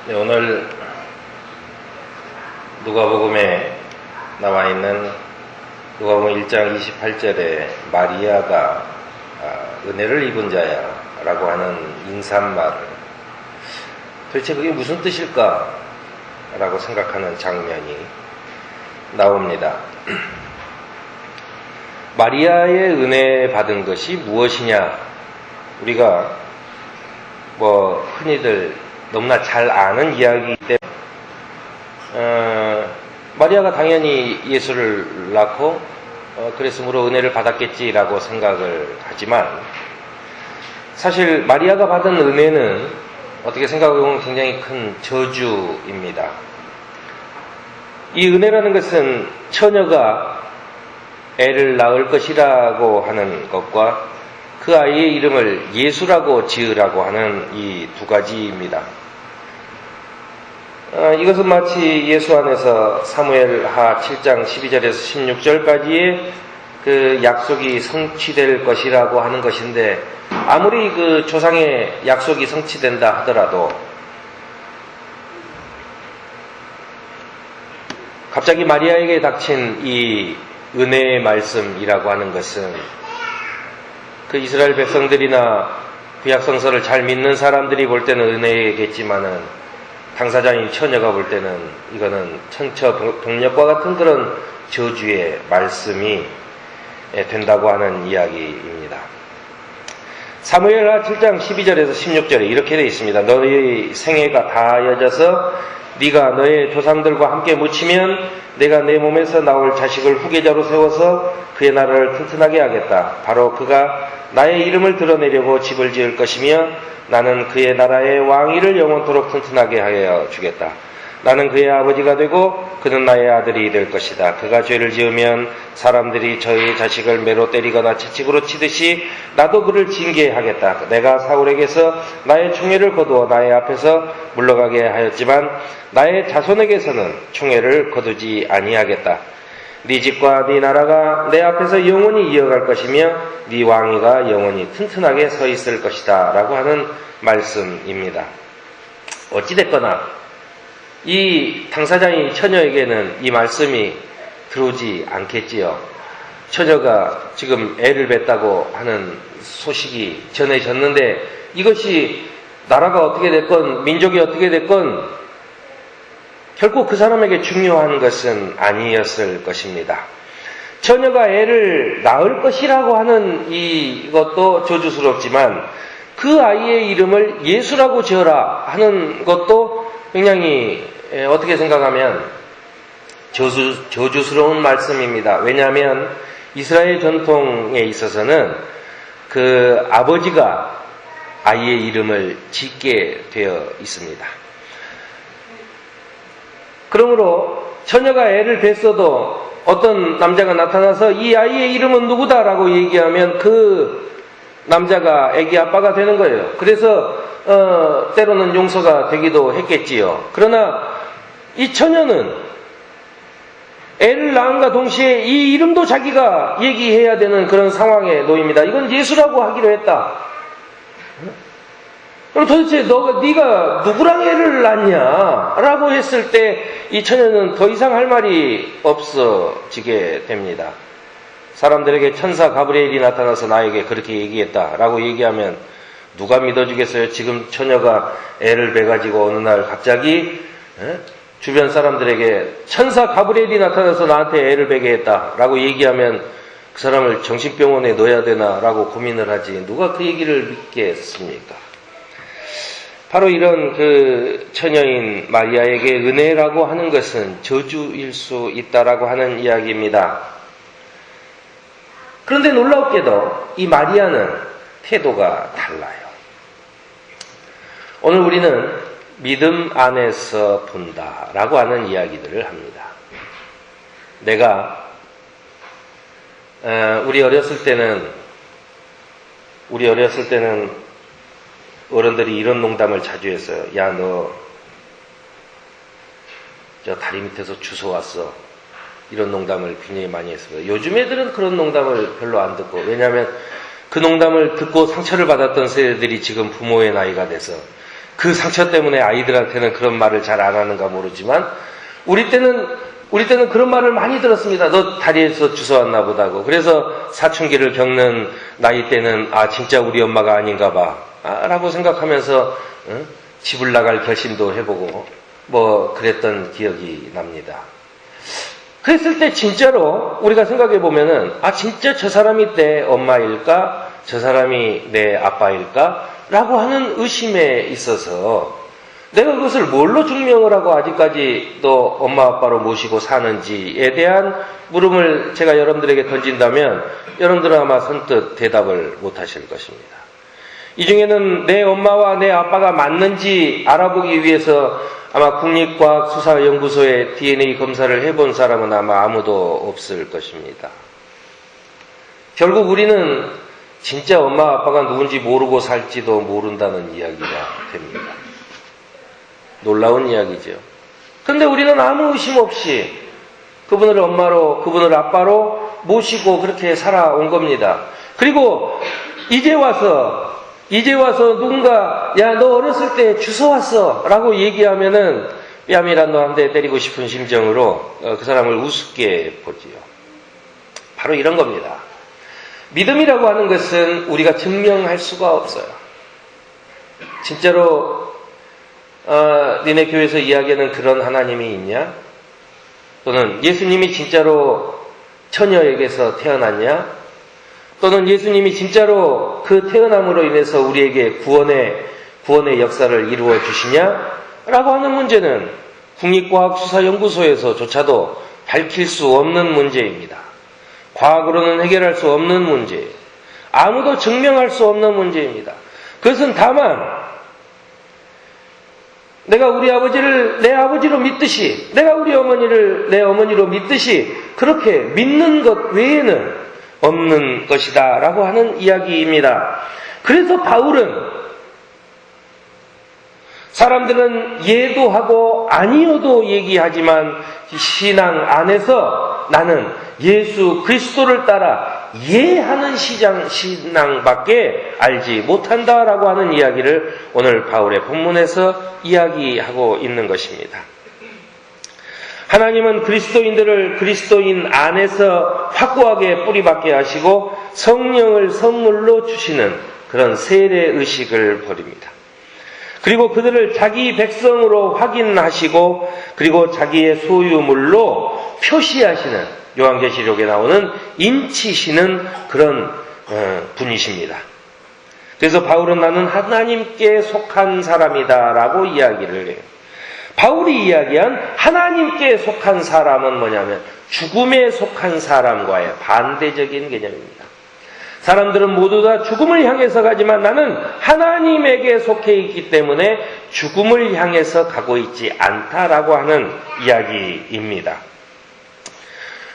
네, 오늘 누가복음에 나와 있는 누가복음 1장 28절에 마리아가 은혜를 입은 자야 라고 하는 인사말을 도대체 그게 무슨 뜻일까 라고 생각하는 장면이 나옵니다. 마리아의 은혜 받은 것이 무엇이냐? 우리가 흔히들 너무나 잘 아는 이야기이기 때문에 마리아가 당연히 예수를 낳고 그랬으므로 은혜를 받았겠지라고 생각을 하지만 사실 마리아가 받은 은혜는 어떻게 생각해보면 굉장히 큰 저주입니다. 이 은혜라는 것은 처녀가 애를 낳을 것이라고 하는 것과 그 아이의 이름을 예수라고 지으라고 하는 이 두 가지입니다. 이것은 마치 예수 안에서 사무엘하 7장 12절에서 16절까지의 그 약속이 성취될 것이라고 하는 것인데 아무리 그 조상의 약속이 성취된다 하더라도 갑자기 마리아에게 닥친 이 은혜의 말씀이라고 하는 것은 그 이스라엘 백성들이나 구약성서를 잘 믿는 사람들이 볼 때는 은혜겠지만은 당사자인 처녀가 볼 때는 이거는 천처병력과 같은 그런 저주의 말씀이 된다고 하는 이야기입니다. 사무엘하 7장 12절에서 16절에 이렇게 되어 있습니다. 너의 생애가 다하여져서 네가 너의 조상들과 함께 묻히면 내가 내 몸에서 나올 자식을 후계자로 세워서 그의 나라를 튼튼하게 하겠다. 바로 그가 나의 이름을 드러내려고 집을 지을 것이며 나는 그의 나라의 왕위를 영원토록 튼튼하게 하여 주겠다. 나는 그의 아버지가 되고 그는 나의 아들이 될 것이다. 그가 죄를 지으면 사람들이 저의 자식을 매로 때리거나 채찍으로 치듯이 나도 그를 징계하겠다. 내가 사울에게서 나의 총애를 거두어 나의 앞에서 물러가게 하였지만 나의 자손에게서는 총애를 거두지 아니하겠다. 네 집과 네 나라가 내 앞에서 영원히 이어갈 것이며 네 왕위가 영원히 튼튼하게 서 있을 것이다 라고 하는 말씀입니다. 어찌됐거나 이 당사자인 처녀에게는 이 말씀이 들어오지 않겠지요. 처녀가 지금 애를 뱄다고 하는 소식이 전해졌는데 이것이 나라가 어떻게 됐건 민족이 어떻게 됐건 결코 그 사람에게 중요한 것은 아니었을 것입니다. 처녀가 애를 낳을 것이라고 하는 이것도 저주스럽지만 그 아이의 이름을 예수라고 지어라 하는 것도 굉장히 어떻게 생각하면 저주스러운 말씀입니다. 왜냐하면 이스라엘 전통에 있어서는 그 아버지가 아이의 이름을 짓게 되어 있습니다. 그러므로 처녀가 애를 뱄어도 어떤 남자가 나타나서 이 아이의 이름은 누구다라고 얘기하면 그 남자가 아기 아빠가 되는 거예요. 그래서 때로는 용서가 되기도 했겠지요. 그러나 이 처녀는 애를 낳음과 동시에 이 이름도 자기가 얘기해야 되는 그런 상황에 놓입니다. 이건 예수라고 하기로 했다. 그럼 도대체 네가 누구랑 애를 낳냐? 라고 했을 때 이 처녀는 더 이상 할 말이 없어지게 됩니다. 사람들에게 천사 가브리엘이 나타나서 나에게 그렇게 얘기했다라고 얘기하면 누가 믿어주겠어요? 지금 처녀가 애를 뵈가지고 어느 날 갑자기 주변 사람들에게 천사 가브리엘이 나타나서 나한테 애를 뵈게 했다라고 얘기하면 그 사람을 정신병원에 넣어야 되나라고 고민을 하지 누가 그 얘기를 믿겠습니까? 바로 이런 그 처녀인 마리아에게 은혜라고 하는 것은 저주일 수 있다라고 하는 이야기입니다. 그런데 놀랍게도 이 마리아는 태도가 달라요. 오늘 우리는 믿음 안에서 본다라고 하는 이야기들을 합니다. 내가 우리 어렸을 때는 어른들이 이런 농담을 자주 했어요. 야, 너 저 다리 밑에서 주워왔어. 이런 농담을 굉장히 많이 했습니다. 요즘 애들은 그런 농담을 별로 안 듣고, 왜냐하면 그 농담을 듣고 상처를 받았던 세대들이 지금 부모의 나이가 돼서 그 상처 때문에 아이들한테는 그런 말을 잘 안 하는가 모르지만 우리 때는 그런 말을 많이 들었습니다. 너 다리에서 주워왔나 보다고. 그래서 사춘기를 겪는 나이 때는 진짜 우리 엄마가 아닌가 봐 라고 생각하면서 집을 나갈 결심도 해보고 뭐 그랬던 기억이 납니다. 그랬을 때 진짜로 우리가 생각해 보면은 진짜 저 사람이 내 엄마일까? 저 사람이 내 아빠일까? 라고 하는 의심에 있어서 내가 그것을 뭘로 증명을 하고 아직까지 또 엄마 아빠로 모시고 사는지에 대한 물음을 제가 여러분들에게 던진다면 여러분들은 아마 선뜻 대답을 못 하실 것입니다. 이 중에는 내 엄마와 내 아빠가 맞는지 알아보기 위해서 아마 국립과학수사연구소에 DNA 검사를 해본 사람은 아마 아무도 없을 것입니다. 결국 우리는 진짜 엄마 아빠가 누군지 모르고 살지도 모른다는 이야기가 됩니다. 놀라운 이야기죠. 그런데 우리는 아무 의심 없이 그분을 엄마로, 그분을 아빠로 모시고 그렇게 살아온 겁니다. 그리고 이제 와서 누군가 야 너 어렸을 때 주워왔어 라고 얘기하면은 뺨이란 한 대 때리고 싶은 심정으로 그 사람을 우습게 보지요. 바로 이런 겁니다. 믿음이라고 하는 것은 우리가 증명할 수가 없어요. 진짜로 니네 교회에서 이야기하는 그런 하나님이 있냐? 또는 예수님이 진짜로 처녀에게서 태어났냐? 또는 예수님이 진짜로 그 태어남으로 인해서 우리에게 구원의 역사를 이루어 주시냐? 라고 하는 문제는 국립과학수사연구소에서조차도 밝힐 수 없는 문제입니다. 과학으로는 해결할 수 없는 문제예요. 아무도 증명할 수 없는 문제입니다. 그것은 다만 내가 우리 아버지를 내 아버지로 믿듯이, 내가 우리 어머니를 내 어머니로 믿듯이 그렇게 믿는 것 외에는 없는 것이다 라고 하는 이야기입니다. 그래서 바울은 사람들은 예도 하고 아니어도 얘기하지만 신앙 안에서 나는 예수 그리스도를 따라 예하는 신앙밖에 알지 못한다라고 하는 이야기를 오늘 바울의 본문에서 이야기하고 있는 것입니다. 하나님은 그리스도인들을 그리스도인 안에서 확고하게 뿌리박게 하시고 성령을 선물로 주시는 그런 세례 의식을 벌입니다. 그리고 그들을 자기 백성으로 확인하시고 그리고 자기의 소유물로 표시하시는 요한계시록에 나오는 인치시는 그런 분이십니다. 그래서 바울은 나는 하나님께 속한 사람이다라고 이야기를 해요. 바울이 이야기한 하나님께 속한 사람은 뭐냐면 죽음에 속한 사람과의 반대적인 개념입니다. 사람들은 모두 다 죽음을 향해서 가지만 나는 하나님에게 속해 있기 때문에 죽음을 향해서 가고 있지 않다라고 하는 이야기입니다.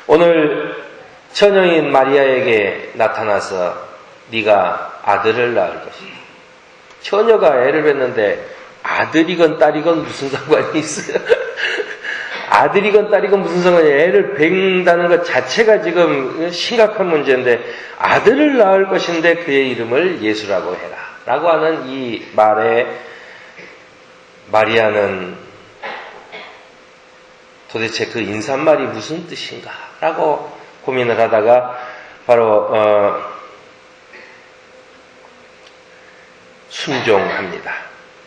오늘 처녀인 마리아에게 나타나서 네가 아들을 낳을 것이다. 처녀가 애를 낳는데 아들이건 딸이건 무슨 상관이 있어요? 아들이건 딸이건 무슨 상관이에요? 애를 낳는다는 것 자체가 지금 심각한 문제인데 아들을 낳을 것인데 그의 이름을 예수라고 해라 라고 하는 이 말에 마리아는 도대체 그 인사말이 무슨 뜻인가 라고 고민을 하다가 바로 순종합니다.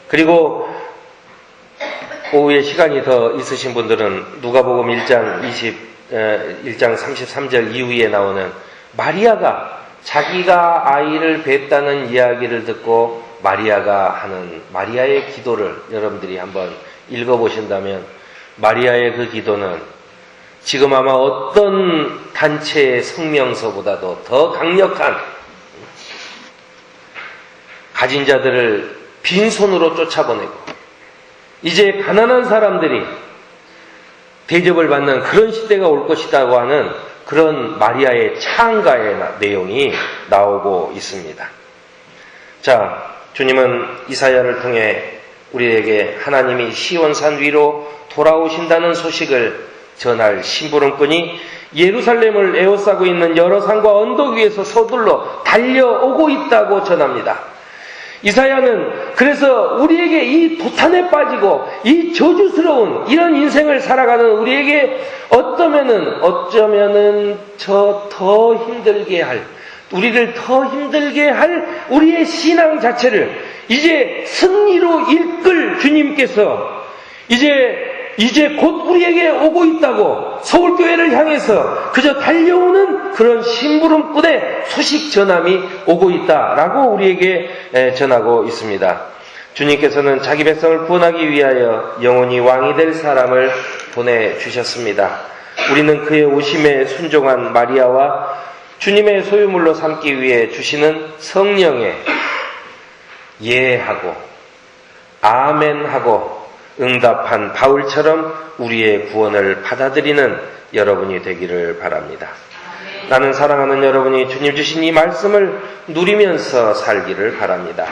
그리고 오후에 시간이 더 있으신 분들은 누가복음 1장 33절 이후에 나오는 마리아가 자기가 아이를 뱄다는 이야기를 듣고 마리아가 하는 마리아의 기도를 여러분들이 한번 읽어보신다면 마리아의 그 기도는 지금 아마 어떤 단체의 성명서보다도 더 강력한 가진 자들을 빈손으로 쫓아보내고 이제 가난한 사람들이 대접을 받는 그런 시대가 올 것이라고 하는 그런 마리아의 창가의 내용이 나오고 있습니다. 자, 주님은 이사야를 통해 우리에게 하나님이 시온산 위로 돌아오신다는 소식을 전할 심부름꾼이 예루살렘을 에워싸고 있는 여러 산과 언덕 위에서 서둘러 달려오고 있다고 전합니다. 이사야는 그래서 우리에게 이 도탄에 빠지고 이 저주스러운 이런 인생을 살아가는 우리에게 어쩌면은 저 더 힘들게 할, 우리를 더 힘들게 할 우리의 신앙 자체를 이제 승리로 이끌 주님께서 이제 곧 우리에게 오고 있다고 서울교회를 향해서 그저 달려오는 그런 심부름꾼의 소식 전함이 오고 있다라고 우리에게 전하고 있습니다. 주님께서는 자기 백성을 구원하기 위하여 영원히 왕이 될 사람을 보내주셨습니다. 우리는 그의 오심에 순종한 마리아와 주님의 소유물로 삼기 위해 주시는 성령에 예하고 아멘하고 응답한 바울처럼 우리의 구원을 받아들이는 여러분이 되기를 바랍니다. 나는 사랑하는 여러분이 주님 주신 이 말씀을 누리면서 살기를 바랍니다.